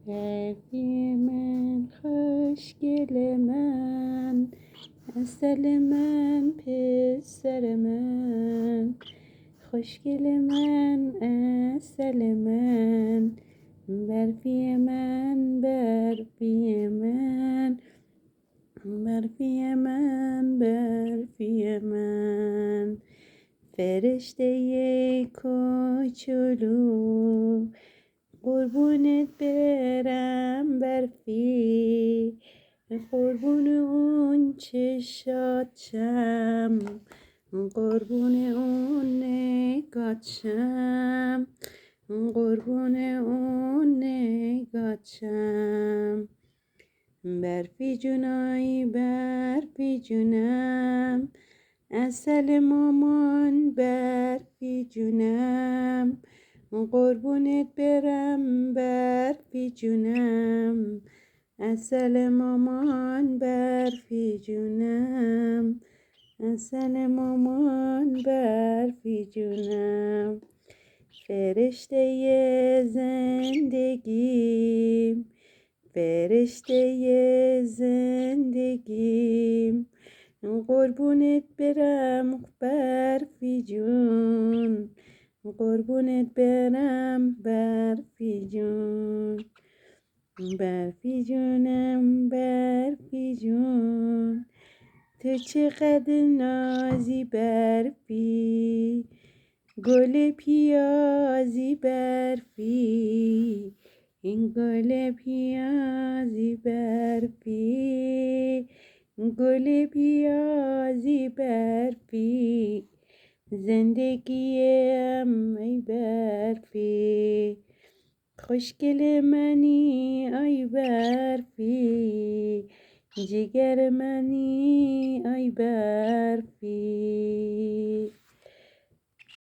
برفی من خوشگل من عسل من پسر من خوشگل من عسل من برفی من برفی من برفی من برفی من فرشته کوچولو قربونت برم برفی قربون اون چشاتم قربون اون نگاتم قربون اون نگاتم برفی جونای برفی جونم عسل مامان برفی جونم قربونت برم برفی جونم عسل مامان برفی جونم عسل مامان برفی جونم فرشته زندگیم فرشته زندگیم قربونت برم برفی جون قربونت برم برفی جون برفی جونم برفی جون تو چقدر نازی برفی گل پیازی برفی این گل پیازی برفی گل پیازی برفی زندگیم ای برفی خوشگل منی ای برفی جگر منی ای برفی